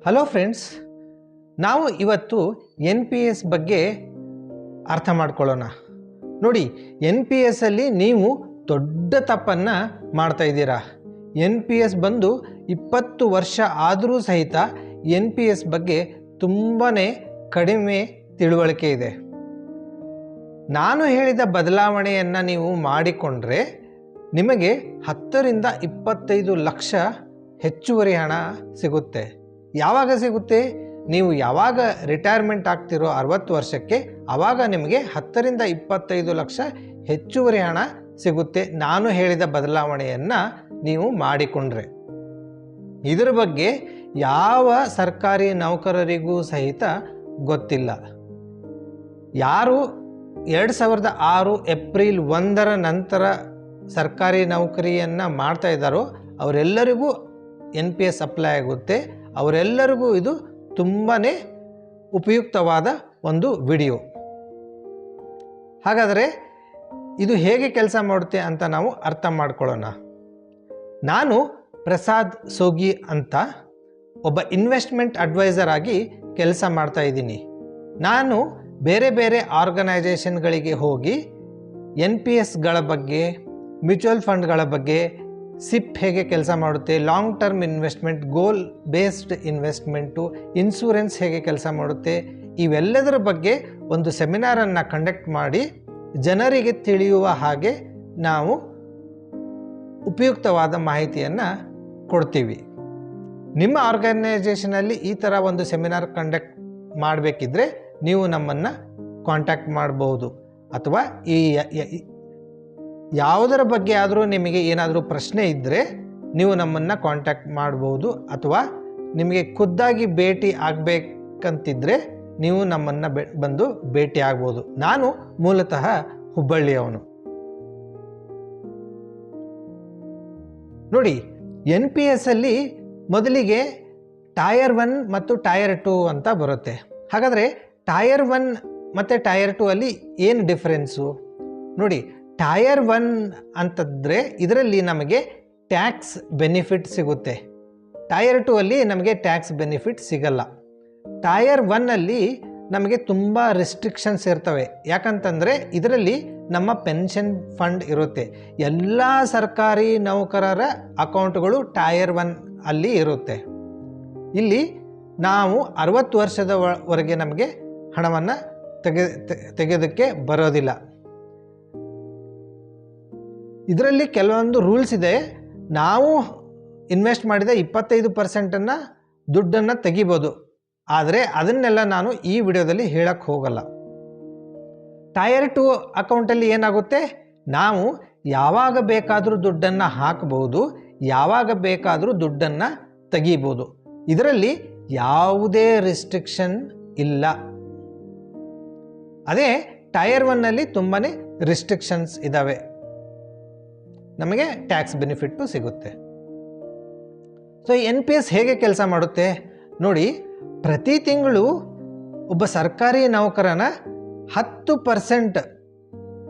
Hello friends, ನಾವು ಇವತ್ತು N P S ಬಗ್ಗೆ ಅರ್ಥ ಮಾಡ್ಕೊಳ್ಳೋಣ. ನೋಡಿ, ಎನ್ ಪಿ ಎಸ್ ಅಲ್ಲಿ ನೀವು ದೊಡ್ಡ ತಪ್ಪನ್ನು ಮಾಡ್ತಾ ಇದ್ದೀರಾ. ಎನ್ ಪಿ ಎಸ್ ಬಂದು 20 ವರ್ಷ ಆದರೂ ಸಹಿತ ಎನ್ ಪಿ ಎಸ್ ಬಗ್ಗೆ ತುಂಬಾ ಕಡಿಮೆ ತಿಳುವಳಿಕೆ ಇದೆ. ನಾನು ಹೇಳಿದ ಬದಲಾವಣೆಯನ್ನು ನೀವು ಮಾಡಿಕೊಂಡ್ರೆ ನಿಮಗೆ 10 ರಿಂದ 25 ಲಕ್ಷ ಹೆಚ್ಚುವರಿ ಹಣ ಸಿಗುತ್ತೆ. ಯಾವಾಗ ಸಿಗುತ್ತೆ? ನೀವು ಯಾವಾಗ ರಿಟೈರ್ಮೆಂಟ್ ಆಗ್ತಿರೋ 60 ವರ್ಷಕ್ಕೆ, ಆವಾಗ ನಿಮಗೆ 10 ರಿಂದ 25 ಲಕ್ಷ ಹೆಚ್ಚುವರಿ ಹಣ ಸಿಗುತ್ತೆ, ನಾನು ಹೇಳಿದ ಬದಲಾವಣೆಯನ್ನು ನೀವು ಮಾಡಿಕೊಂಡ್ರೆ. ಇದರ ಬಗ್ಗೆ ಯಾವ ಸರ್ಕಾರಿ ನೌಕರರಿಗೂ ಸಹಿತ ಗೊತ್ತಿಲ್ಲ. ಯಾರು 2006 ಏಪ್ರಿಲ್ 1ರ ನಂತರ ಸರ್ಕಾರಿ ನೌಕರಿಯನ್ನು ಮಾಡ್ತಾ ಇದ್ದಾರೋ ಅವರೆಲ್ಲರಿಗೂ ಎನ್ ಪಿ ಎಸ್ ಅಪ್ಲೈ ಆಗುತ್ತೆ. ಅವರೆಲ್ಲರಿಗೂ ಇದು ತುಂಬಾ ಉಪಯುಕ್ತವಾದ ಒಂದು ವಿಡಿಯೋ. ಹಾಗಾದರೆ ಇದು ಹೇಗೆ ಕೆಲಸ ಮಾಡುತ್ತೆ ಅಂತ ನಾವು ಅರ್ಥ ಮಾಡ್ಕೊಳ್ಳೋಣ. ನಾನು ಪ್ರಸಾದ್ ಸೋಗಿ ಅಂತ ಒಬ್ಬ ಇನ್ವೆಸ್ಟ್ಮೆಂಟ್ ಅಡ್ವೈಸರ್ ಆಗಿ ಕೆಲಸ ಮಾಡ್ತಾ ಇದ್ದೀನಿ. ನಾನು ಬೇರೆ ಬೇರೆ ಆರ್ಗನೈಜೇಷನ್ಗಳಿಗೆ ಹೋಗಿ ಎನ್ ಪಿ ಎಸ್ಗಳ ಬಗ್ಗೆ, ಮ್ಯೂಚುವಲ್ ಫಂಡ್ಗಳ ಬಗ್ಗೆ, ಸಿಪ್ ಹೇಗೆ ಕೆಲಸ ಮಾಡುತ್ತೆ, ಲಾಂಗ್ ಟರ್ಮ್ ಇನ್ವೆಸ್ಟ್ಮೆಂಟ್, ಗೋಲ್ ಬೇಸ್ಡ್ ಇನ್ವೆಸ್ಟ್ಮೆಂಟು, ಇನ್ಶೂರೆನ್ಸ್ ಹೇಗೆ ಕೆಲಸ ಮಾಡುತ್ತೆ, ಇವೆಲ್ಲದರ ಬಗ್ಗೆ ಒಂದು ಸೆಮಿನಾರನ್ನು ಕಂಡಕ್ಟ್ ಮಾಡಿ ಜನರಿಗೆ ತಿಳಿಯುವ ಹಾಗೆ ನಾವು ಉಪಯುಕ್ತವಾದ ಮಾಹಿತಿಯನ್ನು ಕೊಡ್ತೀವಿ. ನಿಮ್ಮ ಆರ್ಗನೈಜೇಷನಲ್ಲಿ ಈ ಥರ ಒಂದು ಸೆಮಿನಾರ್ ಕಂಡಕ್ಟ್ ಮಾಡಬೇಕಿದ್ರೆ ನೀವು ನಮ್ಮನ್ನು ಕಾಂಟ್ಯಾಕ್ಟ್ ಮಾಡಬಹುದು. ಅಥವಾ ಈ ಯಾವುದರ ಬಗ್ಗೆ ಆದರೂ ನಿಮಗೆ ಏನಾದರೂ ಪ್ರಶ್ನೆ ಇದ್ದರೆ ನೀವು ನಮ್ಮನ್ನು ಕಾಂಟ್ಯಾಕ್ಟ್ ಮಾಡ್ಬೋದು. ಅಥವಾ ನಿಮಗೆ ಖುದ್ದಾಗಿ ಭೇಟಿ ಆಗಬೇಕಂತಿದ್ರೆ ನೀವು ನಮ್ಮನ್ನು ಬಂದು ಭೇಟಿ ಆಗ್ಬೋದು. ನಾನು ಮೂಲತಃ ಹುಬ್ಬಳ್ಳಿಯವನು. ನೋಡಿ, ಎನ್ ಪಿ ಎಸ್ ಅಲ್ಲಿ ಮೊದಲಿಗೆ ಟೈರ್ 1 ಮತ್ತು ಟೈರ್ 2 ಅಂತ ಬರುತ್ತೆ. ಹಾಗಾದರೆ ಟೈರ್ 1 ಮತ್ತು ಟೈರ್ 2 ಅಲ್ಲಿ ಏನು ಡಿಫರೆನ್ಸು? ನೋಡಿ, ಟೈರ್ 1 ಅಂತಂದರೆ ಇದರಲ್ಲಿ ನಮಗೆ ಟ್ಯಾಕ್ಸ್ ಬೆನಿಫಿಟ್ ಸಿಗುತ್ತೆ. ಟೈರ್ 2 ಅಲ್ಲಿ ನಮಗೆ ಟ್ಯಾಕ್ಸ್ ಬೆನಿಫಿಟ್ ಸಿಗಲ್ಲ. ಟೈರ್ 1 ಅಲ್ಲಿ ನಮಗೆ ತುಂಬ ರೆಸ್ಟ್ರಿಕ್ಷನ್ಸ್ ಇರ್ತವೆ. ಯಾಕಂತಂದರೆ ಇದರಲ್ಲಿ ನಮ್ಮ ಪೆನ್ಷನ್ ಫಂಡ್ ಇರುತ್ತೆ. ಎಲ್ಲ ಸರ್ಕಾರಿ ನೌಕರರ ಅಕೌಂಟ್ಗಳು ಟೈರ್ 1 ಅಲ್ಲಿ ಇರುತ್ತೆ. ಇಲ್ಲಿ ನಾವು 60 ವರ್ಷದವರೆಗೆ ನಮಗೆ ಹಣವನ್ನು ತೆಗೆಯೋದಕ್ಕೆ ಬರೋದಿಲ್ಲ. ಇದರಲ್ಲಿ ಕೆಲವೊಂದು ರೂಲ್ಸ್ ಇದೆ. ನಾವು ಇನ್ವೆಸ್ಟ್ ಮಾಡಿದ 25% ದುಡ್ಡನ್ನು ತೆಗಿಬೋದು. ಆದರೆ ಅದನ್ನೆಲ್ಲ ನಾನು ಈ ವಿಡಿಯೋದಲ್ಲಿ ಹೇಳಕ್ಕೆ ಹೋಗಲ್ಲ. ಟೈರ್ 2 ಅಕೌಂಟಲ್ಲಿ ಏನಾಗುತ್ತೆ, ನಾವು ಯಾವಾಗ ಬೇಕಾದರೂ ದುಡ್ಡನ್ನು ಹಾಕಬಹುದು, ಯಾವಾಗ ಬೇಕಾದರೂ ದುಡ್ಡನ್ನು ತೆಗಿಬೋದು. ಇದರಲ್ಲಿ ಯಾವುದೇ ರಿಸ್ಟ್ರಿಕ್ಷನ್ ಇಲ್ಲ. ಅದೇ ಟೈರ್ 1ನಲ್ಲಿ ತುಂಬಾ ರಿಸ್ಟ್ರಿಕ್ಷನ್ಸ್ ಇದ್ದಾವೆ. ನಮಗೆ ಟ್ಯಾಕ್ಸ್ ಬೆನಿಫಿಟ್ಟು ಸಿಗುತ್ತೆ. ಸೊ ಎನ್ ಪಿ ಎಸ್ ಹೇಗೆ ಕೆಲಸ ಮಾಡುತ್ತೆ ನೋಡಿ, ಪ್ರತಿ ತಿಂಗಳು ಒಬ್ಬ ಸರ್ಕಾರಿ ನೌಕರನ 10%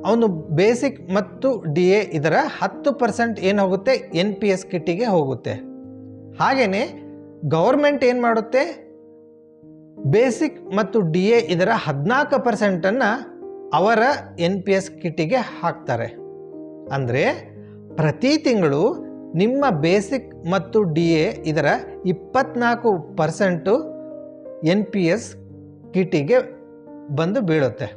ಅವನು ಬೇಸಿಕ್ ಮತ್ತು ಡಿ ಎ ಇದರ 10% ಏನು ಹೋಗುತ್ತೆ, ಎನ್ ಪಿ ಎಸ್ ಕಿಟ್ಟಿಗೆ ಹೋಗುತ್ತೆ. ಹಾಗೆಯೇ ಗೌರ್ಮೆಂಟ್ ಏನು ಮಾಡುತ್ತೆ, ಬೇಸಿಕ್ ಮತ್ತು ಡಿ ಎ ಇದರ 14% ಅವರ ಎನ್ ಪಿ ಎಸ್ ಕಿಟ್ಟಿಗೆ ಹಾಕ್ತಾರೆ. ಅಂದರೆ ಪ್ರತಿ ತಿಂಗಳು ನಿಮ್ಮ ಬೇಸಿಕ್ ಮತ್ತು ಡಿ ಎ ಇದರ 24% ಎನ್ ಪಿ ಎಸ್ ಕಿಟ್ಟಿಗೆ ಬಂದು ಬೀಳುತ್ತೆ.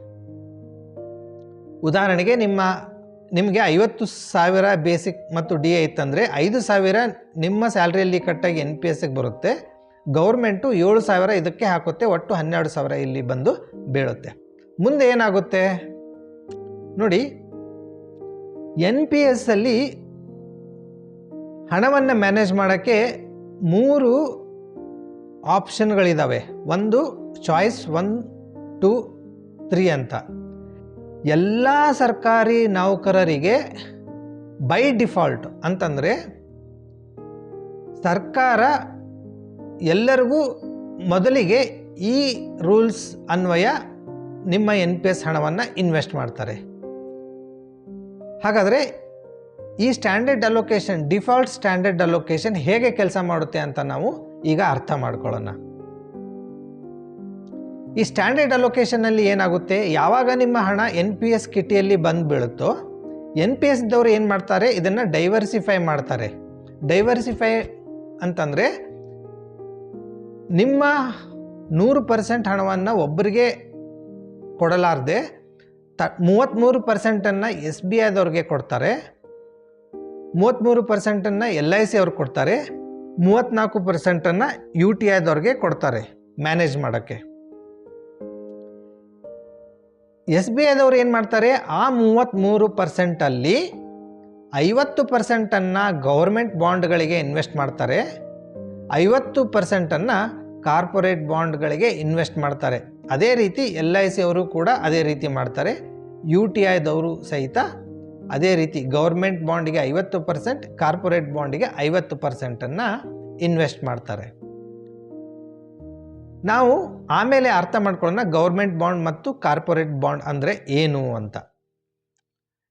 ಉದಾಹರಣೆಗೆ ನಿಮಗೆ 50,000 ಬೇಸಿಕ್ ಮತ್ತು ಡಿ ಎ ಇತ್ತಂದರೆ 5,000 ನಿಮ್ಮ ಸ್ಯಾಲ್ರಿಯಲ್ಲಿ ಕಟ್ಟಾಗಿ ಎನ್ ಪಿ ಎಸ್ಗೆ ಬರುತ್ತೆ. ಗೌರ್ಮೆಂಟು 7,000 ಇದಕ್ಕೆ ಹಾಕುತ್ತೆ. ಒಟ್ಟು 12,000 ಇಲ್ಲಿ ಬಂದು ಬೀಳುತ್ತೆ. ಮುಂದೆ ಏನಾಗುತ್ತೆ ನೋಡಿ, ಎನ್ ಪಿ ಎಸ್ ಅಲ್ಲಿ ಹಣವನ್ನು ಮ್ಯಾನೇಜ್ ಮಾಡೋಕ್ಕೆ 3 ಆಪ್ಷನ್ಗಳಿದ್ದಾವೆ. ಒಂದು ಚಾಯ್ಸ್ 1, 2, 3 ಅಂತ. ಎಲ್ಲ ಸರ್ಕಾರಿ ನೌಕರರಿಗೆ ಬೈ ಡಿಫಾಲ್ಟ್ ಅಂತಂದರೆ ಸರ್ಕಾರ ಎಲ್ಲರಿಗೂ ಮೊದಲಿಗೆ ಈ ರೂಲ್ಸ್ ಅನ್ವಯ ನಿಮ್ಮ ಎನ್ ಪಿ ಎಸ್ ಹಣವನ್ನು ಇನ್ವೆಸ್ಟ್ ಮಾಡ್ತಾರೆ. ಹಾಗಾದರೆ ಈ standard allocation, default standard allocation ಹೇಗೆ ಕೆಲಸ ಮಾಡುತ್ತೆ ಅಂತ ನಾವು ಈಗ ಅರ್ಥ ಮಾಡ್ಕೊಳ್ಳೋಣ. ಈ ಸ್ಟ್ಯಾಂಡರ್ಡ್ ಅಲೋಕೇಶನಲ್ಲಿ ಏನಾಗುತ್ತೆ, ಯಾವಾಗ ನಿಮ್ಮ ಹಣ NPS ಕಿಟಿಯಲ್ಲಿ ಬಂದು ಬೀಳುತ್ತೋ NPS ದವರು ಏನು ಮಾಡ್ತಾರೆ, ಇದನ್ನು ಡೈವರ್ಸಿಫೈ ಮಾಡ್ತಾರೆ. ಡೈವರ್ಸಿಫೈ ಅಂತಂದರೆ ನಿಮ್ಮ 100% ಹಣವನ್ನು ಒಬ್ಬರಿಗೆ ಕೊಡಲಾರದೆ 33%ಅನ್ನು SBIದವ್ರಿಗೆ ಕೊಡ್ತಾರೆ, 33%ಅನ್ನು LIC ಅವ್ರಿಗೆ ಕೊಡ್ತಾರೆ, 34%ಅನ್ನು UTIದವ್ರಿಗೆ ಕೊಡ್ತಾರೆ ಮ್ಯಾನೇಜ್ ಮಾಡೋಕ್ಕೆ. SBIದವ್ರು ಏನು ಮಾಡ್ತಾರೆ, ಆ 33%ಅಲ್ಲಿ 50%ಅನ್ನು ಗೌರ್ಮೆಂಟ್ ಬಾಂಡ್ಗಳಿಗೆ ಇನ್ವೆಸ್ಟ್ ಮಾಡ್ತಾರೆ, 50%ಅನ್ನು ಕಾರ್ಪೊರೇಟ್ ಬಾಂಡ್ಗಳಿಗೆ ಇನ್ವೆಸ್ಟ್ ಮಾಡ್ತಾರೆ. ಅದೇ ರೀತಿ LIC ಅವರು ಕೂಡ ಅದೇ ರೀತಿ ಮಾಡ್ತಾರೆ, UTIದವರು ಸಹಿತ ಅದೇ ರೀತಿ ಗೌರ್ಮೆಂಟ್ ಬಾಂಡಿಗೆ 50%, ಕಾರ್ಪೊರೇಟ್ ಬಾಂಡಿಗೆ 50%ಅನ್ನು ಇನ್ವೆಸ್ಟ್ ಮಾಡ್ತಾರೆ. ನಾವು ಆಮೇಲೆ ಅರ್ಥ ಮಾಡ್ಕೊಳ್ಳೋಣ ಗೌರ್ಮೆಂಟ್ ಬಾಂಡ್ ಮತ್ತು ಕಾರ್ಪೊರೇಟ್ ಬಾಂಡ್ ಅಂದರೆ ಏನು ಅಂತ.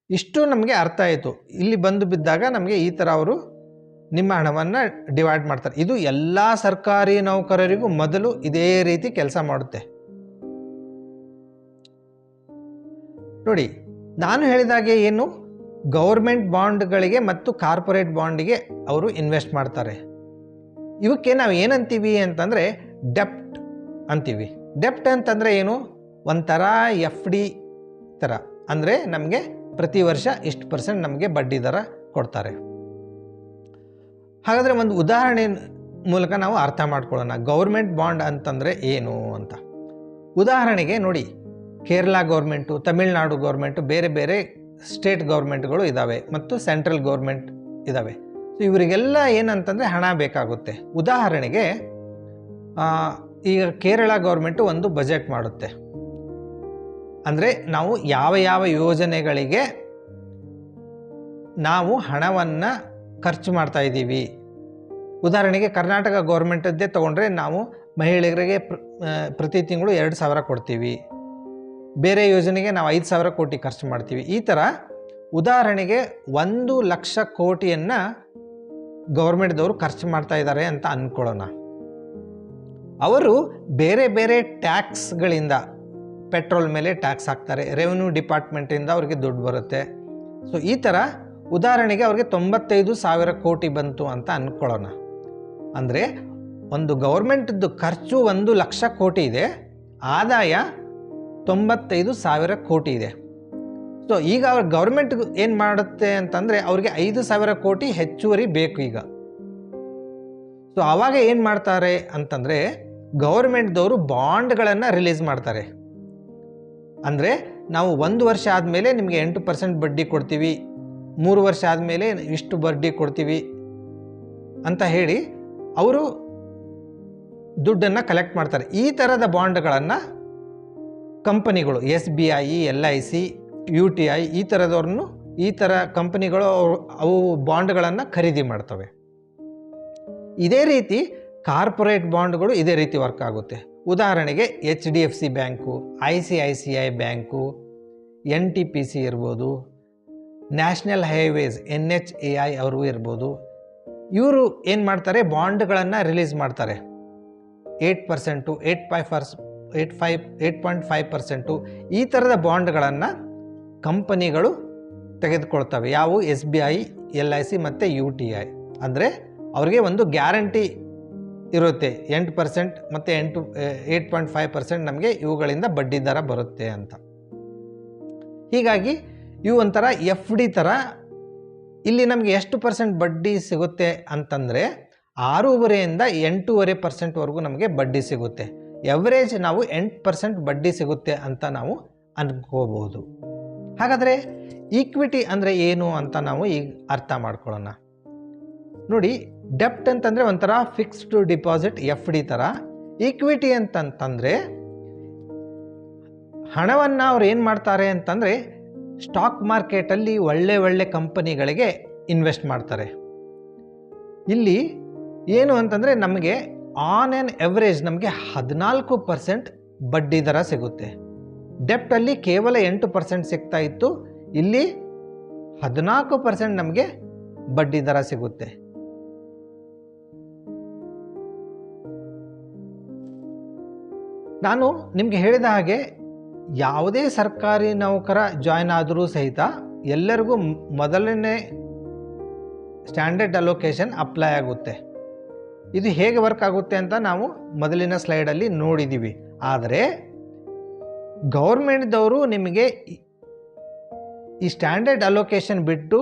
ಇಷ್ಟು ನಮಗೆ ಅರ್ಥ ಆಯಿತು. ಇಲ್ಲಿ ಬಂದು ಬಿದ್ದಾಗ ನಮಗೆ ಈ ಥರ ಅವರು ನಿಮ್ಮ ಹಣವನ್ನು ಡಿವೈಡ್ ಮಾಡ್ತಾರೆ. ಇದು ಎಲ್ಲ ಸರ್ಕಾರಿ ನೌಕರರಿಗೂ ಮೊದಲು ಇದೇ ರೀತಿ ಕೆಲಸ ಮಾಡುತ್ತೆ. ನೋಡಿ, ನಾನು ಹೇಳಿದಾಗೆ ಏನು, ಗೌರ್ಮೆಂಟ್ ಬಾಂಡ್ಗಳಿಗೆ ಮತ್ತು ಕಾರ್ಪೊರೇಟ್ ಬಾಂಡಿಗೆ ಅವರು ಇನ್ವೆಸ್ಟ್ ಮಾಡ್ತಾರೆ. ಇವಕ್ಕೆ ನಾವು ಏನಂತೀವಿ ಅಂತಂದರೆ ಡೆಪ್ಟ್ ಅಂತೀವಿ. ಡೆಪ್ಟ್ ಅಂತಂದರೆ ಏನು, ಒಂಥರ FD ಥರ, ಅಂದರೆ ನಮಗೆ ಪ್ರತಿ ವರ್ಷ ಇಷ್ಟು % ನಮಗೆ ಬಡ್ಡಿ ದರ ಕೊಡ್ತಾರೆ. ಹಾಗಾದರೆ ಒಂದು ಉದಾಹರಣೆ ಮೂಲಕ ನಾವು ಅರ್ಥ ಮಾಡ್ಕೊಳ್ಳೋಣ ಗೌರ್ಮೆಂಟ್ ಬಾಂಡ್ ಅಂತಂದರೆ ಏನು ಅಂತ. ಉದಾಹರಣೆಗೆ ನೋಡಿ, ಕೇರಳ ಗೌರ್ಮೆಂಟು, ತಮಿಳುನಾಡು ಗೌರ್ಮೆಂಟು, ಬೇರೆ ಬೇರೆ ಸ್ಟೇಟ್ ಗೌರ್ಮೆಂಟ್ಗಳು ಇದ್ದಾವೆ ಮತ್ತು ಸೆಂಟ್ರಲ್ ಗೌರ್ಮೆಂಟ್ ಇದ್ದಾವೆ. ಸೊ ಇವರಿಗೆಲ್ಲ ಏನಂತಂದರೆ ಹಣ ಬೇಕಾಗುತ್ತೆ. ಉದಾಹರಣೆಗೆ ಈಗ ಕೇರಳ ಗೌರ್ಮೆಂಟು ಒಂದು ಬಜೆಟ್ ಮಾಡುತ್ತೆ. ಅಂದರೆ ನಾವು ಯಾವ ಯಾವ ಯೋಜನೆಗಳಿಗೆ ನಾವು ಹಣವನ್ನು ಖರ್ಚು ಮಾಡ್ತಾ ಇದ್ದೀವಿ. ಉದಾಹರಣೆಗೆ ಕರ್ನಾಟಕ ಗೌರ್ಮೆಂಟದ್ದೇ ತೊಗೊಂಡ್ರೆ ನಾವು ಮಹಿಳೆಯರಿಗೆ ಪ್ರತಿ ತಿಂಗಳು 2,000 ಕೊಡ್ತೀವಿ, ಬೇರೆ ಯೋಜನೆಗೆ ನಾವು 5,000 ಕೋಟಿ ಖರ್ಚು ಮಾಡ್ತೀವಿ. ಈ ಥರ ಉದಾಹರಣೆಗೆ 1,00,000 ಕೋಟಿಯನ್ನು ಗೌರ್ಮೆಂಟ್ದವರು ಖರ್ಚು ಮಾಡ್ತಾ ಇದ್ದಾರೆ ಅಂತ ಅಂದ್ಕೊಳ್ಳೋಣ. ಅವರು ಬೇರೆ ಬೇರೆ ಟ್ಯಾಕ್ಸ್ಗಳಿಂದ, ಪೆಟ್ರೋಲ್ ಮೇಲೆ ಟ್ಯಾಕ್ಸ್ ಹಾಕ್ತಾರೆ, ರೆವಿನ್ಯೂ ಡಿಪಾರ್ಟ್ಮೆಂಟಿಂದ ಅವ್ರಿಗೆ ದುಡ್ಡು ಬರುತ್ತೆ. ಸೊ ಈ ಥರ ಉದಾಹರಣೆಗೆ ಅವ್ರಿಗೆ 95,000 ಕೋಟಿ ಬಂತು ಅಂತ ಅಂದ್ಕೊಳ್ಳೋಣ. ಅಂದರೆ ಒಂದು ಗೌರ್ಮೆಂಟ್ದು ಖರ್ಚು 1,00,000 ಕೋಟಿ ಇದೆ, ಆದಾಯ 95,000 ಕೋಟಿ ಇದೆ. ಸೊ ಈಗ ಅವ್ರ ಗೌರ್ಮೆಂಟ್ ಏನು ಮಾಡುತ್ತೆ ಅಂತಂದರೆ ಅವ್ರಿಗೆ 5,000 ಕೋಟಿ ಹೆಚ್ಚುವರಿ ಬೇಕು ಈಗ. ಸೊ ಆವಾಗ ಏನು ಮಾಡ್ತಾರೆ ಅಂತಂದರೆ ಗೌರ್ಮೆಂಟ್ದವರು ಬಾಂಡ್ಗಳನ್ನು ರಿಲೀಸ್ ಮಾಡ್ತಾರೆ. ಅಂದರೆ ನಾವು 1 ವರ್ಷ ಆದಮೇಲೆ ನಿಮಗೆ 8% ಬಡ್ಡಿ ಕೊಡ್ತೀವಿ, 3 ವರ್ಷ ಆದಮೇಲೆ ಇಷ್ಟು ಬಡ್ಡಿ ಕೊಡ್ತೀವಿ ಅಂತ ಹೇಳಿ ಅವರು ದುಡ್ಡನ್ನು ಕಲೆಕ್ಟ್ ಮಾಡ್ತಾರೆ. ಈ ಥರದ ಬಾಂಡ್ಗಳನ್ನು ಕಂಪನಿಗಳು SBI, LIC, UTI ಈ ಥರದವ್ರನ್ನು, ಈ ಥರ ಕಂಪನಿಗಳು ಅವು ಬಾಂಡ್ಗಳನ್ನು ಖರೀದಿ ಮಾಡ್ತವೆ. ಇದೇ ರೀತಿ ಕಾರ್ಪೊರೇಟ್ ಬಾಂಡ್ಗಳು ಇದೇ ರೀತಿ ವರ್ಕ್ ಆಗುತ್ತೆ. ಉದಾಹರಣೆಗೆ HDFC bank, ICICI bank, NTPC ಇರ್ಬೋದು, ನ್ಯಾಷನಲ್ ಹೈವೇಸ್ NHAI ಅವರು ಇರ್ಬೋದು. ಇವರು ಏನು ಮಾಡ್ತಾರೆ, ಬಾಂಡ್ಗಳನ್ನು ರಿಲೀಸ್ ಮಾಡ್ತಾರೆ. 8%, 8.5% ಈ ಥರದ ಬಾಂಡ್ಗಳನ್ನು ಕಂಪನಿಗಳು ತೆಗೆದುಕೊಳ್ತವೆ. ಯಾವುವು, SBI, LIC ಮತ್ತು UTI. ಅಂದರೆ ಅವ್ರಿಗೆ ಒಂದು ಗ್ಯಾರಂಟಿ ಇರುತ್ತೆ, 8% ಮತ್ತು 8.5% ನಮಗೆ ಇವುಗಳಿಂದ ಬಡ್ಡಿ ದರ ಬರುತ್ತೆ ಅಂತ. ಹೀಗಾಗಿ ಇವು ಒಂಥರ FD ಥರ. ಇಲ್ಲಿ ನಮಗೆ ಎಷ್ಟು % ಬಡ್ಡಿ ಸಿಗುತ್ತೆ ಅಂತಂದರೆ 6.5% 8.5% ನಮಗೆ ಬಡ್ಡಿ ಸಿಗುತ್ತೆ. ಎವರೇಜ್ ನಾವು 8% ಬಡ್ಡಿ ಸಿಗುತ್ತೆ ಅಂತ ನಾವು ಅಂದ್ಕೋಬಹುದು. ಹಾಗಾದರೆ ಈಕ್ವಿಟಿ ಅಂದರೆ ಏನು ಅಂತ ನಾವು ಈಗ ಅರ್ಥ ಮಾಡ್ಕೊಳ್ಳೋಣ. ನೋಡಿ, ಡೆಪ್ಟ್ ಅಂತಂದರೆ ಒಂಥರ ಫಿಕ್ಸ್ಡ್ ಡಿಪಾಸಿಟ್ FD ಥರ. ಈಕ್ವಿಟಿ ಅಂತಂತಂದರೆ ಹಣವನ್ನು ಅವ್ರು ಏನು ಮಾಡ್ತಾರೆ ಅಂತಂದರೆ ಸ್ಟಾಕ್ ಮಾರ್ಕೆಟಲ್ಲಿ ಒಳ್ಳೆ ಕಂಪನಿಗಳಿಗೆ ಇನ್ವೆಸ್ಟ್ ಮಾಡ್ತಾರೆ. ಇಲ್ಲಿ ಏನು ಅಂತಂದರೆ ನಮಗೆ ಆನ್ ಆ್ಯನ್ ಎವರೇಜ್ ನಮಗೆ 14% ಬಡ್ಡಿ ದರ ಸಿಗುತ್ತೆ. ಡೆಪ್ಟಲ್ಲಿ ಕೇವಲ 8% ಸಿಗ್ತಾ ಇತ್ತು, ಇಲ್ಲಿ 14% ನಮಗೆ ಬಡ್ಡಿ ದರ ಸಿಗುತ್ತೆ. ನಾನು ನಿಮಗೆ ಹೇಳಿದ ಹಾಗೆ ಯಾವುದೇ ಸರ್ಕಾರಿ ನೌಕರ ಜಾಯ್ನ್ ಆದರೂ ಸಹಿತ ಎಲ್ಲರಿಗೂ ಮೊದಲನೇ ಸ್ಟ್ಯಾಂಡರ್ಡ್ ಅಲೋಕೇಶನ್ ಅಪ್ಲೈ ಆಗುತ್ತೆ. ಇದು ಹೇಗೆ ವರ್ಕ್ ಆಗುತ್ತೆ ಅಂತ ನಾವು ಮೊದಲಿನ ಸ್ಲೈಡಲ್ಲಿ ನೋಡಿದ್ದೀವಿ. ಆದರೆ ಗೌರ್ಮೆಂಟ್ದವರು ನಿಮಗೆ ಈ ಸ್ಟ್ಯಾಂಡರ್ಡ್ ಅಲೋಕೇಶನ್ ಬಿಟ್ಟು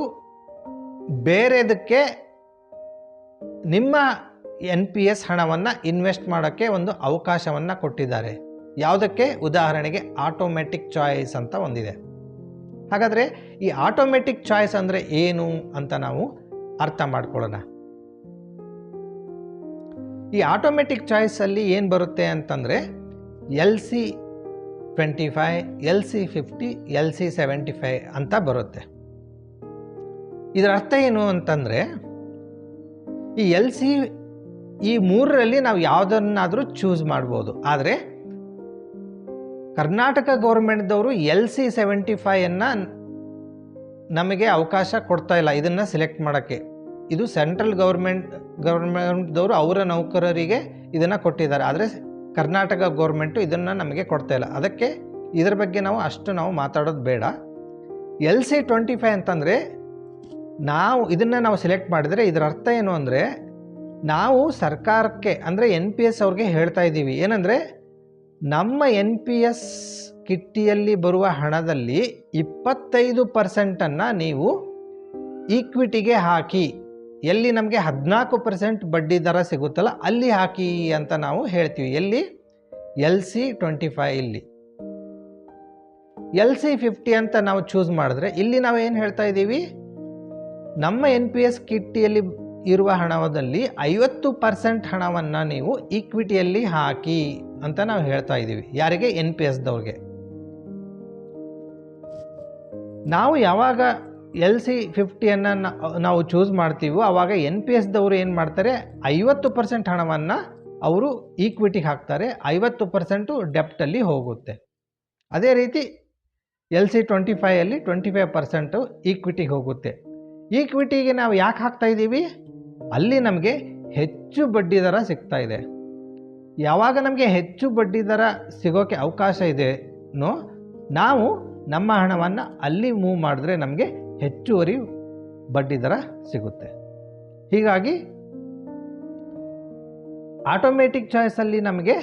ಬೇರೆದಕ್ಕೆ ನಿಮ್ಮ NPS ಹಣವನ್ನು ಇನ್ವೆಸ್ಟ್ ಮಾಡೋಕ್ಕೆ ಒಂದು ಅವಕಾಶವನ್ನು ಕೊಟ್ಟಿದ್ದಾರೆ. ಯಾವುದಕ್ಕೆ? ಉದಾಹರಣೆಗೆ ಆಟೋಮೆಟಿಕ್ ಚಾಯ್ಸ್ ಅಂತ ಒಂದಿದೆ. ಹಾಗಾದರೆ ಈ ಆಟೋಮೆಟಿಕ್ ಚಾಯ್ಸ್ ಅಂದರೆ ಏನು ಅಂತ ನಾವು ಅರ್ಥ ಮಾಡ್ಕೊಳ್ಳೋಣ. ಈ ಆಟೋಮೆಟಿಕ್ ಚಾಯ್ಸಲ್ಲಿ ಏನು ಬರುತ್ತೆ ಅಂತಂದರೆ LC25, LC50, LC75 ಅಂತ ಬರುತ್ತೆ. ಇದರ ಅರ್ಥ ಏನು ಅಂತಂದರೆ ಈ ಮೂರರಲ್ಲಿ ನಾವು ಯಾವುದನ್ನಾದರೂ ಚೂಸ್ ಮಾಡ್ಬೋದು. ಆದರೆ ಕರ್ನಾಟಕ ಗೌರ್ಮೆಂಟ್ದವರು LC75 ನಮಗೆ ಅವಕಾಶ ಕೊಡ್ತಾ ಇಲ್ಲ ಇದನ್ನು ಸಿಲೆಕ್ಟ್ ಮಾಡೋಕ್ಕೆ. ಇದು ಸೆಂಟ್ರಲ್ ಗೌರ್ಮೆಂಟ್ದವರು ಅವರ ನೌಕರರಿಗೆ ಇದನ್ನು ಕೊಟ್ಟಿದ್ದಾರೆ. ಆದರೆ ಕರ್ನಾಟಕ ಗೌರ್ಮೆಂಟು ಇದನ್ನು ನಮಗೆ ಕೊಡ್ತಾ ಇಲ್ಲ. ಅದಕ್ಕೆ ಇದರ ಬಗ್ಗೆ ನಾವು ಮಾತಾಡೋದು ಬೇಡ. LC25 ಅಂತಂದರೆ ನಾವು ಸಿಲೆಕ್ಟ್ ಮಾಡಿದರೆ ಇದರ ಅರ್ಥ ಏನು ಅಂದರೆ ನಾವು ಸರ್ಕಾರಕ್ಕೆ ಅಂದರೆ NPS ಅವ್ರಿಗೆ ಹೇಳ್ತಾ ಇದ್ದೀವಿ ಏನಂದರೆ ನಮ್ಮ NPS ಕಿಟ್ಟಿಯಲ್ಲಿ ಬರುವ ಹಣದಲ್ಲಿ 25% ನೀವು ಈಕ್ವಿಟಿಗೆ ಹಾಕಿ, ಎಲ್ಲಿ ನಮಗೆ 14% ಬಡ್ಡಿ ದರ ಸಿಗುತ್ತಲ್ಲ ಅಲ್ಲಿ ಹಾಕಿ ಅಂತ ನಾವು ಹೇಳ್ತೀವಿ. ಎಲ್ಲಿ? LC25. ಇಲ್ಲಿ LC50 ಅಂತ ನಾವು ಚೂಸ್ ಮಾಡಿದ್ರೆ ಇಲ್ಲಿ ನಾವು ಏನು ಹೇಳ್ತಾ ಇದ್ದೀವಿ, ನಮ್ಮ NPS ಕಿಟ್ಟಿಯಲ್ಲಿ ಇರುವ ಹಣದಲ್ಲಿ 50% ಹಣವನ್ನು ನೀವು ಈಕ್ವಿಟಿಯಲ್ಲಿ ಹಾಕಿ ಅಂತ ನಾವು ಹೇಳ್ತಾ ಇದ್ದೀವಿ. ಯಾರಿಗೆ? NPSದವ್ರಿಗೆ. ನಾವು ಯಾವಾಗ LC50 ನಾವು ಚೂಸ್ ಮಾಡ್ತೀವೋ ಆವಾಗ NPSದವರು ಏನು ಮಾಡ್ತಾರೆ, 50% ಹಣವನ್ನು ಅವರು ಈಕ್ವಿಟಿಗೆ ಹಾಕ್ತಾರೆ, 50% ಡೆಪ್ಟಲ್ಲಿ ಹೋಗುತ್ತೆ. ಅದೇ ರೀತಿ LC25 25% ಈಕ್ವಿಟಿಗೆ ಹೋಗುತ್ತೆ. ಈಕ್ವಿಟಿಗೆ ನಾವು ಯಾಕೆ ಹಾಕ್ತಾ ಇದ್ದೀವಿ? ಅಲ್ಲಿ ನಮಗೆ ಹೆಚ್ಚು ಬಡ್ಡಿ ದರ ಸಿಗ್ತಾ ಇದೆ. ಯಾವಾಗ ನಮಗೆ ಹೆಚ್ಚು ಬಡ್ಡಿ ದರ ಸಿಗೋಕ್ಕೆ ಅವಕಾಶ ಇದೆನೋ ನಾವು ನಮ್ಮ ಹಣವನ್ನು ಅಲ್ಲಿ ಮೂವ್ ಮಾಡಿದ್ರೆ ನಮಗೆ ಹೆಚ್ಚುವರಿ ಬಡ್ಡಿ ದರ ಸಿಗುತ್ತೆ. ಹೀಗಾಗಿ ಆಟೋಮೆಟಿಕ್ ಚಾಯ್ಸಲ್ಲಿ ನಮಗೆ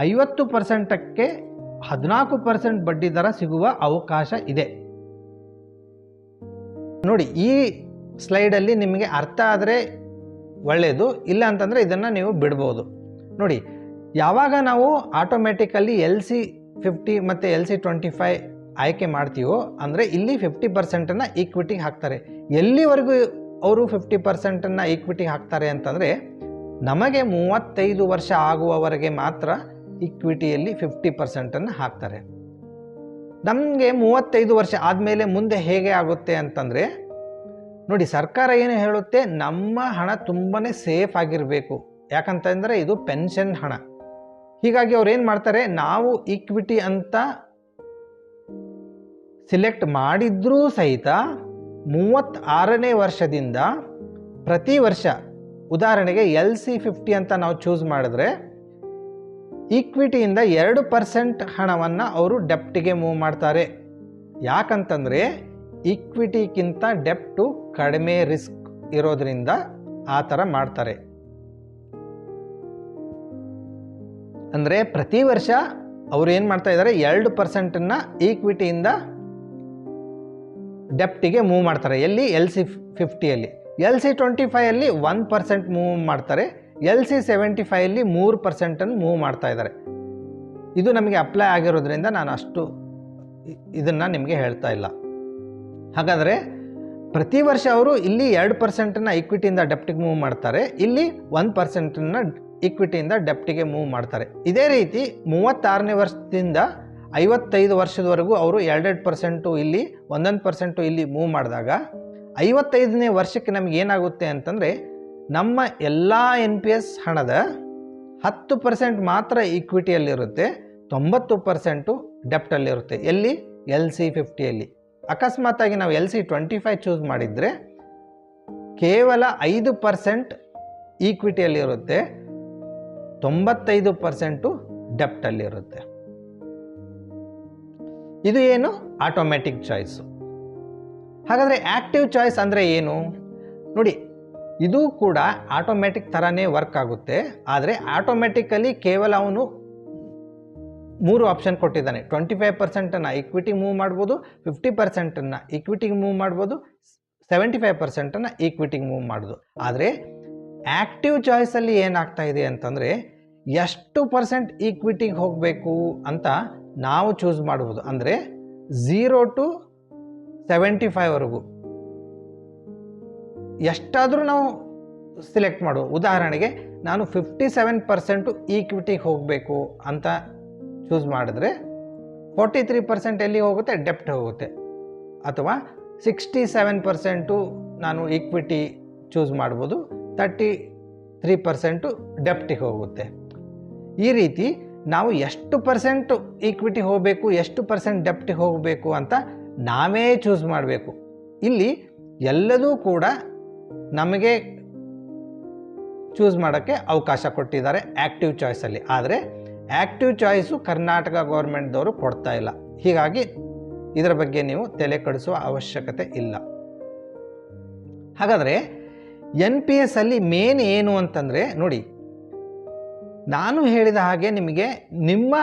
50%ಕ್ಕೆ 14% ಬಡ್ಡಿ ದರ ಸಿಗುವ ಅವಕಾಶ ಇದೆ. ನೋಡಿ, ಈ ಸ್ಲೈಡಲ್ಲಿ ನಿಮಗೆ ಅರ್ಥ ಆದರೆ ಒಳ್ಳೆಯದು, ಇಲ್ಲ ಅಂತಂದರೆ ಇದನ್ನು ನೀವು ಬಿಡ್ಬೋದು. ನೋಡಿ, ಯಾವಾಗ ನಾವು ಆಟೋಮೆಟಿಕಲ್ಲಿ LC50 ಮತ್ತು LC25 ಆಯ್ಕೆ ಮಾಡ್ತೀವೋ ಅಂದರೆ ಇಲ್ಲಿ 50%ನ್ನು ಈಕ್ವಿಟಿಗೆ ಹಾಕ್ತಾರೆ. ಎಲ್ಲಿವರೆಗೂ ಅವರು 50%ನ್ನು ಈಕ್ವಿಟಿಗೆ ಹಾಕ್ತಾರೆ ಅಂತಂದರೆ ನಮಗೆ 35 ವರ್ಷ ಆಗುವವರೆಗೆ ಮಾತ್ರ ಈಕ್ವಿಟಿಯಲ್ಲಿ 50%ನ್ನು ಹಾಕ್ತಾರೆ. ನಮಗೆ 35 ವರ್ಷ ಆದಮೇಲೆ ಮುಂದೆ ಹೇಗೆ ಆಗುತ್ತೆ ಅಂತಂದರೆ ನೋಡಿ, ಸರ್ಕಾರ ಏನು ಹೇಳುತ್ತೆ, ನಮ್ಮ ಹಣ ತುಂಬಾ ಸೇಫ್ ಆಗಿರಬೇಕು. ಯಾಕಂತಂದರೆ ಇದು ಪೆನ್ಷನ್ ಹಣ. ಹೀಗಾಗಿ ಅವ್ರು ಏನು ಮಾಡ್ತಾರೆ, ನಾವು ಈಕ್ವಿಟಿ ಅಂತ ಸಿಲೆಕ್ಟ್ ಮಾಡಿದ್ರೂ ಸಹಿತ 36ನೇ ವರ್ಷದಿಂದ ಪ್ರತಿ ವರ್ಷ, ಉದಾಹರಣೆಗೆ LC50 ಅಂತ ನಾವು ಚೂಸ್ ಮಾಡಿದ್ರೆ ಈಕ್ವಿಟಿಯಿಂದ 2% ಹಣವನ್ನು ಅವರು ಡೆಪ್ಟಿಗೆ ಮೂವ್ ಮಾಡ್ತಾರೆ. ಯಾಕಂತಂದರೆ ಈಕ್ವಿಟಿಗಿಂತ ಡೆಪ್ಟು ಕಡಿಮೆ ರಿಸ್ಕ್ ಇರೋದ್ರಿಂದ ಆ ಥರ ಮಾಡ್ತಾರೆ. ಅಂದರೆ ಪ್ರತಿ ವರ್ಷ ಅವರು ಏನು ಮಾಡ್ತಾ ಇದ್ದಾರೆ, 2%ನ್ನು ಈಕ್ವಿಟಿಯಿಂದ ಡೆಪ್ಟಿಗೆ ಮೂವ್ ಮಾಡ್ತಾರೆ. ಎಲ್ಲಿ? LC50. LC25 1% ಮೂವ್ ಮಾಡ್ತಾರೆ. LC75 3% ಮೂವ್ ಮಾಡ್ತಾ ಇದ್ದಾರೆ. ಇದು ನಮಗೆ ಅಪ್ಲೈ ಆಗಿರೋದ್ರಿಂದ ನಾನು ಅಷ್ಟು ಇದನ್ನು ನಿಮಗೆ ಹೇಳ್ತಾ ಇಲ್ಲ. ಹಾಗಾದರೆ ಪ್ರತಿ ವರ್ಷ ಅವರು ಇಲ್ಲಿ 2%ನ್ನು ಈಕ್ವಿಟಿಯಿಂದ ಡೆಪ್ಟಿಗೆ ಮೂವ್ ಮಾಡ್ತಾರೆ, ಇಲ್ಲಿ 1%ನ್ನು ಈಕ್ವಿಟಿಯಿಂದ ಡೆಪ್ಟಿಗೆ ಮೂವ್ ಮಾಡ್ತಾರೆ. ಇದೇ ರೀತಿ 36ನೇ ವರ್ಷದಿಂದ 55 ವರ್ಷದವರೆಗೂ ಅವರು 2% ಇಲ್ಲಿ 1% ಇಲ್ಲಿ ಮೂವ್ ಮಾಡಿದಾಗ 55ನೇ ವರ್ಷಕ್ಕೆ ನಮಗೆ ಏನಾಗುತ್ತೆ ಅಂತಂದರೆ ನಮ್ಮ ಎಲ್ಲ NPS ಹಣದ 10% ಮಾತ್ರ ಈಕ್ವಿಟಿಯಲ್ಲಿರುತ್ತೆ, 90% ಡೆಪ್ಟಲ್ಲಿರುತ್ತೆ. ಎಲ್ಲಿ? LC50. ಅಕಸ್ಮಾತಾಗಿ ನಾವು LC25 ಚೂಸ್ ಮಾಡಿದರೆ ಕೇವಲ 5% ಈಕ್ವಿಟಿಯಲ್ಲಿರುತ್ತೆ, 95% ಡೆಪ್ಟಲ್ಲಿರುತ್ತೆ. ಇದು ಏನು? Automatic choice. ಹಾಗಾದರೆ ಆ್ಯಕ್ಟಿವ್ ಚಾಯ್ಸ್ ಅಂದರೆ ಏನು? ನೋಡಿ, ಇದು ಕೂಡ ಆಟೋಮ್ಯಾಟಿಕ್ ಥರನೇ ವರ್ಕ್ ಆಗುತ್ತೆ. ಆದರೆ ಆಟೋಮ್ಯಾಟಿಕಲಿ ಕೇವಲ ಅವನು 3 ಆಪ್ಷನ್ ಕೊಟ್ಟಿದ್ದಾನೆ. 25% ಇಕ್ವಿಟಿ ಮೂವ್ ಮಾಡ್ಬೋದು, 50% ಇಕ್ವಿಟಿಗೆ ಮೂವ್ ಮಾಡ್ಬೋದು, 75% ಈಕ್ವಿಟಿಗೆ ಮೂವ್ ಮಾಡೋದು. ಆದರೆ ಆ್ಯಕ್ಟಿವ್ ಚಾಯ್ಸಲ್ಲಿ ಏನಾಗ್ತಾ ಇದೆ ಅಂತಂದರೆ ಎಷ್ಟು ಪರ್ಸೆಂಟ್ ಈಕ್ವಿಟಿಗೆ ಹೋಗಬೇಕು ಅಂತ ನಾವು ಚೂಸ್ ಮಾಡ್ಬೋದು. ಅಂದರೆ 0 to 75ವರೆಗೂ ಎಷ್ಟಾದರೂ ನಾವು ಸಿಲೆಕ್ಟ್ ಮಾಡುವ. ಉದಾಹರಣೆಗೆ ನಾನು 57% ಈಕ್ವಿಟಿಗೆ ಹೋಗಬೇಕು ಅಂತ ಚೂಸ್ ಮಾಡಿದ್ರೆ 43% ಎಲ್ಲಿ ಹೋಗುತ್ತೆ? ಡೆಪ್ಟ್ ಹೋಗುತ್ತೆ. ಅಥವಾ 67% ನಾನು ಈಕ್ವಿಟಿ ಚೂಸ್ ಮಾಡ್ಬೋದು, 33% ಡೆಪ್ಟಿಗೆ ಹೋಗುತ್ತೆ. ಈ ರೀತಿ ನಾವು ಎಷ್ಟು ಪರ್ಸೆಂಟ್ ಈಕ್ವಿಟಿ ಹೋಗಬೇಕು, ಎಷ್ಟು ಪರ್ಸೆಂಟ್ ಡೆಪ್ಟಿಗೆ ಹೋಗಬೇಕು ಅಂತ ನಾವೇ ಚೂಸ್ ಮಾಡಬೇಕು. ಇಲ್ಲಿ ಎಲ್ಲದೂ ಕೂಡ ನಮಗೆ ಚೂಸ್ ಮಾಡೋಕ್ಕೆ ಅವಕಾಶ ಕೊಟ್ಟಿದ್ದಾರೆ ಆ್ಯಕ್ಟಿವ್ ಚಾಯ್ಸಲ್ಲಿ. ಆದರೆ ಆ್ಯಕ್ಟಿವ್ ಚಾಯ್ಸು ಕರ್ನಾಟಕ ಗೌರ್ಮೆಂಟ್ದವರು ಕೊಡ್ತಾ ಇಲ್ಲ. ಹೀಗಾಗಿ ಇದರ ಬಗ್ಗೆ ನೀವು ತಲೆ ಕೆಡಿಸುವ ಅವಶ್ಯಕತೆ ಇಲ್ಲ. ಹಾಗಾದರೆ NPS ಅಲ್ಲಿ ಮೇನ್ ಏನು ಅಂತಂದರೆ, ನೋಡಿ, ನಾನು ಹೇಳಿದ ಹಾಗೆ ನಿಮಗೆ ನಿಮ್ಮ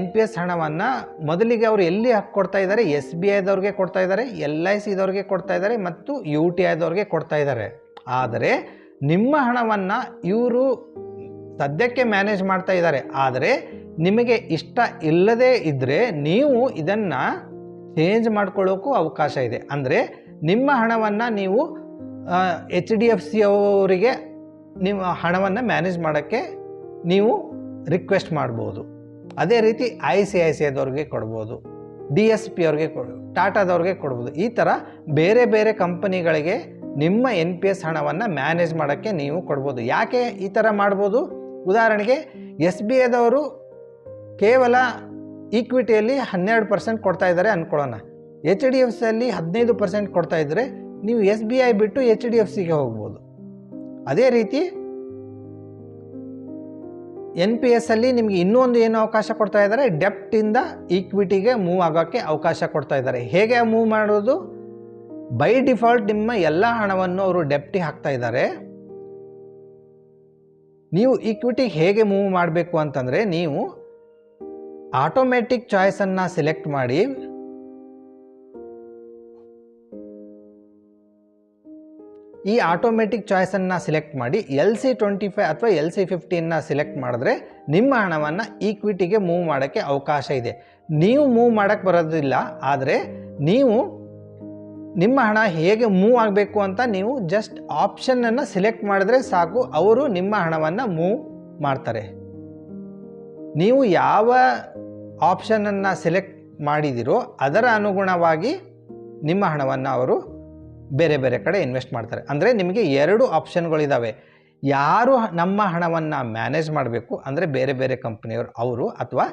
NPS ಹಣವನ್ನು ಮೊದಲಿಗೆ ಅವರು ಎಲ್ಲಿ ಕೊಡ್ತಾ ಇದ್ದಾರೆ? SBIದವ್ರಿಗೆ ಕೊಡ್ತಾ ಇದ್ದಾರೆ, LICದವ್ರಿಗೆ ಕೊಡ್ತಾ ಇದ್ದಾರೆ ಮತ್ತು UTIದವ್ರಿಗೆ ಕೊಡ್ತಾ ಇದ್ದಾರೆ. ಆದರೆ ನಿಮ್ಮ ಹಣವನ್ನು ಇವರು ಸದ್ಯಕ್ಕೆ ಮ್ಯಾನೇಜ್ ಮಾಡ್ತಾ ಇದ್ದಾರೆ. ಆದರೆ ನಿಮಗೆ ಇಷ್ಟ ಇಲ್ಲದೇ ಇದ್ದರೆ ನೀವು ಇದನ್ನು ಚೇಂಜ್ ಮಾಡ್ಕೊಳ್ಳೋಕ್ಕೂ ಅವಕಾಶ ಇದೆ. ಅಂದರೆ ನಿಮ್ಮ ಹಣವನ್ನು ನೀವು HDFC ಅವರಿಗೆ ನಿಮ್ಮ ಹಣವನ್ನು ಮ್ಯಾನೇಜ್ ಮಾಡೋಕ್ಕೆ ನೀವು ರಿಕ್ವೆಸ್ಟ್ ಮಾಡ್ಬೋದು. ಅದೇ ರೀತಿ ICICIದವ್ರಿಗೆ ಕೊಡ್ಬೋದು, DSP ಅವ್ರಿಗೆ ಟಾಟಾದವ್ರಿಗೆ ಕೊಡ್ಬೋದು. ಈ ಥರ ಬೇರೆ ಬೇರೆ ಕಂಪನಿಗಳಿಗೆ ನಿಮ್ಮ NPS ಹಣವನ್ನು ಮ್ಯಾನೇಜ್ ಮಾಡೋಕ್ಕೆ ನೀವು ಕೊಡ್ಬೋದು. ಯಾಕೆ ಈ ಥರ ಮಾಡ್ಬೋದು? ಉದಾಹರಣೆಗೆ SBIದವರು ಕೇವಲ ಈಕ್ವಿಟಿಯಲ್ಲಿ 12% ಕೊಡ್ತಾ ಇದ್ದಾರೆ ಅಂದ್ಕೊಳ್ಳೋಣ. HDFCಯಲ್ಲಿ 15% ಕೊಡ್ತಾ ಇದ್ದರೆ ನೀವು SBI ಬಿಟ್ಟು HDFCಗೆ ಹೋಗ್ಬೋದು. ಅದೇ ರೀತಿ NPS ಅಲ್ಲಿ ನಿಮಗೆ ಇನ್ನೊಂದು ಏನು ಅವಕಾಶ ಕೊಡ್ತಾ ಇದ್ದಾರೆ? ಡೆಪ್ಟಿಂದ ಈಕ್ವಿಟಿಗೆ ಮೂವ್ ಆಗೋಕ್ಕೆ ಅವಕಾಶ ಕೊಡ್ತಾ ಇದ್ದಾರೆ. ಹೇಗೆ ಮೂವ್ ಮಾಡೋದು? ಬೈ ಡಿಫಾಲ್ಟ್ ನಿಮ್ಮ ಎಲ್ಲ ಹಣವನ್ನು ಅವರು ಡೆಪ್ಟಿಗೆ ಹಾಕ್ತಾ ಇದ್ದಾರೆ. ನೀವು ಈಕ್ವಿಟಿಗೆ ಹೇಗೆ ಮೂವ್ ಮಾಡಬೇಕು ಅಂತಂದರೆ, ನೀವು ಆಟೋಮ್ಯಾಟಿಕ್ ಚಾಯ್ಸನ್ನು ಸಿಲೆಕ್ಟ್ ಮಾಡಿ ಈ ಆಟೋಮ್ಯಾಟಿಕ್ ಚಾಯ್ಸನ್ನು ಸಿಲೆಕ್ಟ್ ಮಾಡಿ LC25 ಅಥವಾ LC15ನ ಸಿಲೆಕ್ಟ್ ಮಾಡಿದ್ರೆ ನಿಮ್ಮ ಹಣವನ್ನು ಈಕ್ವಿಟಿಗೆ ಮೂವ್ ಮಾಡೋಕ್ಕೆ ಅವಕಾಶ ಇದೆ. ನೀವು ಮೂವ್ ಮಾಡೋಕ್ಕೆ ಬರೋದಿಲ್ಲ. ಆದರೆ ನೀವು ನಿಮ್ಮ ಹಣ ಹೇಗೆ ಮೂವ್ ಆಗಬೇಕು ಅಂತ ನೀವು ಜಸ್ಟ್ ಆಪ್ಷನನ್ನು ಸಿಲೆಕ್ಟ್ ಮಾಡಿದ್ರೆ ಸಾಕು, ಅವರು ನಿಮ್ಮ ಹಣವನ್ನು ಮೂವ್ ಮಾಡ್ತಾರೆ. ನೀವು ಯಾವ ಆಪ್ಷನನ್ನು ಸಿಲೆಕ್ಟ್ ಮಾಡಿದಿರೋ ಅದರ ಅನುಗುಣವಾಗಿ ನಿಮ್ಮ ಹಣವನ್ನು ಅವರು ಬೇರೆ ಬೇರೆ ಕಡೆ ಇನ್ವೆಸ್ಟ್ ಮಾಡ್ತಾರೆ. ಅಂದರೆ ನಿಮಗೆ 2 ಆಪ್ಷನ್ಗಳಿದ್ದಾವೆ. ಯಾರು ನಮ್ಮ ಹಣವನ್ನು ಮ್ಯಾನೇಜ್ ಮಾಡಬೇಕು ಅಂದರೆ ಬೇರೆ ಬೇರೆ ಕಂಪ್ನಿಯವರು ಅವರು, ಅಥವಾ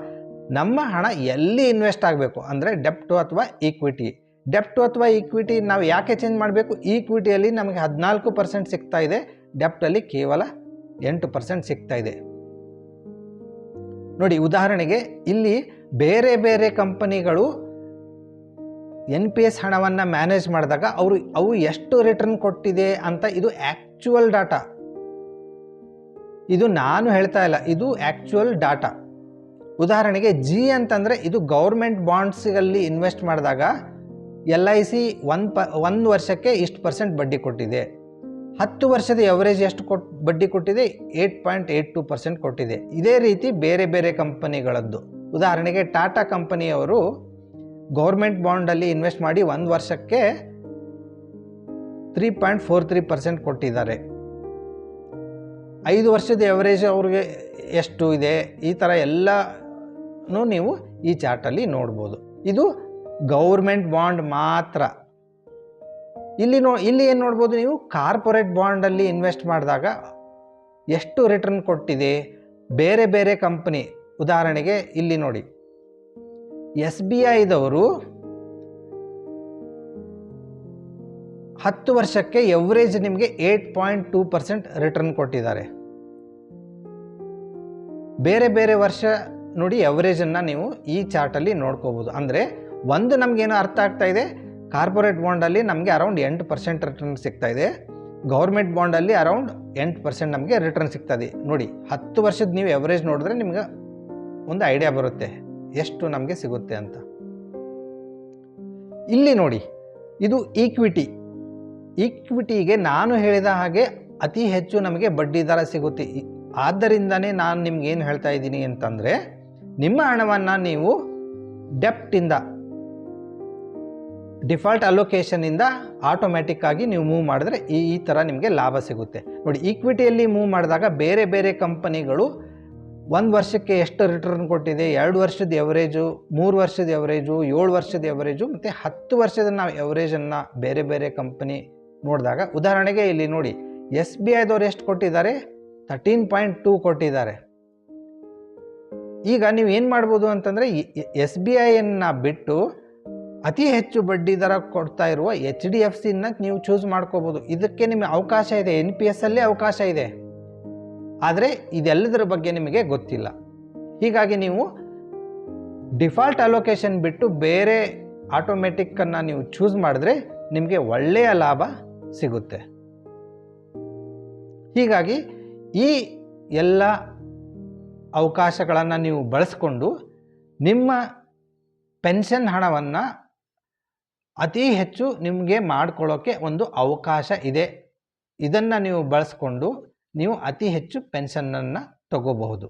ನಮ್ಮ ಹಣ ಎಲ್ಲಿ ಇನ್ವೆಸ್ಟ್ ಆಗಬೇಕು ಅಂದರೆ ಡೆಪ್ಟು ಅಥವಾ ಈಕ್ವಿಟಿ. ಡೆಪ್ಟು ಅಥವಾ ಈಕ್ವಿಟಿ ನಾವು ಯಾಕೆ ಚೇಂಜ್ ಮಾಡಬೇಕು? ಈಕ್ವಿಟಿಯಲ್ಲಿ ನಮಗೆ 14% ಸಿಗ್ತಾ ಇದೆ, ಡೆಪ್ಟಲ್ಲಿ ಕೇವಲ 8% ಸಿಗ್ತಾ ಇದೆ. ನೋಡಿ, ಉದಾಹರಣೆಗೆ ಇಲ್ಲಿ ಬೇರೆ ಬೇರೆ ಕಂಪನಿಗಳು NPS ಹಣವನ್ನು ಮ್ಯಾನೇಜ್ ಮಾಡಿದಾಗ ಅವು ಎಷ್ಟು ರಿಟರ್ನ್ ಕೊಟ್ಟಿದೆ ಅಂತ ಇದು ಆ್ಯಕ್ಚುಯಲ್ ಡಾಟಾ. ಇದು ನಾನು ಹೇಳ್ತಾ ಇಲ್ಲ, ಇದು ಆ್ಯಕ್ಚುಯಲ್ ಡಾಟಾ. ಉದಾಹರಣೆಗೆ G ಅಂತಂದರೆ ಇದು ಗೌರ್ಮೆಂಟ್ ಬಾಂಡ್ಸ್ಗಳಲ್ಲಿ ಇನ್ವೆಸ್ಟ್ ಮಾಡಿದಾಗ LIC 1 ವರ್ಷಕ್ಕೆ ಇಷ್ಟು % ಬಡ್ಡಿ ಕೊಟ್ಟಿದೆ. 10 ವರ್ಷದ ಎವರೇಜ್ ಎಷ್ಟು ಬಡ್ಡಿ ಕೊಟ್ಟಿದೆ? 8.82% ಕೊಟ್ಟಿದೆ. ಇದೇ ರೀತಿ ಬೇರೆ ಬೇರೆ ಕಂಪನಿಗಳದ್ದು. ಉದಾಹರಣೆಗೆ ಟಾಟಾ ಕಂಪನಿಯವರು ಗೌರ್ಮೆಂಟ್ ಬಾಂಡಲ್ಲಿ ಇನ್ವೆಸ್ಟ್ ಮಾಡಿ 1 ವರ್ಷಕ್ಕೆ 3.43% ಕೊಟ್ಟಿದ್ದಾರೆ. 5 ವರ್ಷದ ಎವರೇಜ್ ಅವ್ರಿಗೆ ಎಷ್ಟು ಇದೆ? ಈ ಥರ ಎಲ್ಲನೂ ನೀವು ಈ ಚಾರ್ಟಲ್ಲಿ ನೋಡ್ಬೋದು. ಇದು ಗೌರ್ಮೆಂಟ್ ಬಾಂಡ್ ಮಾತ್ರ. ಇಲ್ಲಿ ಏನು ನೋಡ್ಬೋದು ನೀವು? ಕಾರ್ಪೊರೇಟ್ ಬಾಂಡಲ್ಲಿ ಇನ್ವೆಸ್ಟ್ ಮಾಡಿದಾಗ ಎಷ್ಟು ರಿಟರ್ನ್ ಕೊಟ್ಟಿದೆ ಬೇರೆ ಬೇರೆ ಕಂಪನಿ. ಉದಾಹರಣೆಗೆ ಇಲ್ಲಿ ನೋಡಿ, SBIದವರು 10 ವರ್ಷಕ್ಕೆ ಎವರೇಜ್ ನಿಮಗೆ 8.2% ರಿಟರ್ನ್ ಕೊಟ್ಟಿದ್ದಾರೆ. ಬೇರೆ ಬೇರೆ ವರ್ಷ ನೋಡಿ ಎವರೇಜನ್ನು ನೀವು ಈ ಚಾರ್ಟಲ್ಲಿ ನೋಡ್ಕೋಬೋದು. ಅಂದರೆ ಒಂದು ನಮಗೇನು ಅರ್ಥ ಆಗ್ತಾ ಇದೆ, ಕಾರ್ಪೊರೇಟ್ ಬಾಂಡಲ್ಲಿ ನಮಗೆ ಅರೌಂಡ್ 8% ರಿಟರ್ನ್ ಸಿಗ್ತಾ ಇದೆ, ಗೌರ್ಮೆಂಟ್ ಬಾಂಡಲ್ಲಿ ಅರೌಂಡ್ 8% ನಮಗೆ ರಿಟರ್ನ್ ಸಿಗ್ತದೆ. ನೋಡಿ 10 ವರ್ಷದ ನೀವು ಎವರೇಜ್ ನೋಡಿದ್ರೆ ನಿಮ್ಗೆ ಒಂದು ಐಡಿಯಾ ಬರುತ್ತೆ ಎಷ್ಟು ನಮಗೆ ಸಿಗುತ್ತೆ ಅಂತ. ಇಲ್ಲಿ ನೋಡಿ, ಇದು ಈಕ್ವಿಟಿಗೆ ನಾನು ಹೇಳಿದ ಹಾಗೆ ಅತಿ ಹೆಚ್ಚು ನಮಗೆ ಬಡ್ಡಿ ದರ ಸಿಗುತ್ತೆ. ಆದ್ದರಿಂದನೇ ನಾನು ನಿಮ್ಗೆ ಏನು ಹೇಳ್ತಾ ಇದ್ದೀನಿ ಅಂತಂದರೆ, ನಿಮ್ಮ ಹಣವನ್ನು ನೀವು ಡೆಪ್ಟಿಂದ, ಡಿಫಾಲ್ಟ್ ಅಲೋಕೇಶನಿಂದ ಆಟೋಮ್ಯಾಟಿಕ್ ಆಗಿ ನೀವು ಮೂವ್ ಮಾಡಿದ್ರೆ ಈ ಥರ ನಿಮಗೆ ಲಾಭ ಸಿಗುತ್ತೆ. ನೋಡಿ, ಈಕ್ವಿಟಿಯಲ್ಲಿ ಮೂವ್ ಮಾಡಿದಾಗ ಬೇರೆ ಬೇರೆ ಕಂಪನಿಗಳು 1 ವರ್ಷಕ್ಕೆ ಎಷ್ಟು ರಿಟರ್ನ್ ಕೊಟ್ಟಿದೆ, 2 ವರ್ಷದ ಎವರೇಜು, 3 ವರ್ಷದ ಎವರೇಜು, 7 ವರ್ಷದ ಎವರೇಜು ಮತ್ತು 10 ವರ್ಷದ ನಾವು ಎವರೇಜನ್ನು ಬೇರೆ ಬೇರೆ ಕಂಪನಿ ನೋಡಿದಾಗ, ಉದಾಹರಣೆಗೆ ಇಲ್ಲಿ ನೋಡಿ SBIದವ್ರು ಎಷ್ಟು ಕೊಟ್ಟಿದ್ದಾರೆ, 13.2 ಕೊಟ್ಟಿದ್ದಾರೆ. ಈಗ ನೀವು ಏನು ಮಾಡ್ಬೋದು ಅಂತಂದರೆ, SBIಯನ್ನು ಬಿಟ್ಟು ಅತಿ ಹೆಚ್ಚು ಬಡ್ಡಿ ದರ ಕೊಡ್ತಾ ಇರುವ HDFCನ ನೀವು ಚೂಸ್ ಮಾಡ್ಕೋಬೋದು. ಇದಕ್ಕೆ ನಿಮಗೆ ಅವಕಾಶ ಇದೆ, NPS ಅಲ್ಲಿ ಅವಕಾಶ ಇದೆ. ಆದರೆ ಇದೆಲ್ಲದರ ಬಗ್ಗೆ ನಿಮಗೆ ಗೊತ್ತಿಲ್ಲ. ಹೀಗಾಗಿ ನೀವು ಡಿಫಾಲ್ಟ್ ಅಲೋಕೇಶನ್ ಬಿಟ್ಟು ಬೇರೆ ಆಟೋಮೆಟಿಕ್ಕನ್ನು ನೀವು ಚೂಸ್ ಮಾಡಿದ್ರೆ ನಿಮಗೆ ಒಳ್ಳೆಯ ಲಾಭ ಸಿಗುತ್ತೆ. ಹೀಗಾಗಿ ಈ ಎಲ್ಲ ಅವಕಾಶಗಳನ್ನು ನೀವು ಬಳಸ್ಕೊಂಡು ನಿಮ್ಮ ಪೆನ್ಷನ್ ಹಣವನ್ನು ಅತಿ ಹೆಚ್ಚು ನಿಮಗೆ ಮಾಡ್ಕೊಳ್ಳೋಕ್ಕೆ ಒಂದು ಅವಕಾಶ ಇದೆ. ಇದನ್ನು ನೀವು ಬಳಸ್ಕೊಂಡು ನೀವು ಅತಿ ಹೆಚ್ಚು ಪೆನ್ಷನ್ನನ್ನು ತಗೋಬಹುದು.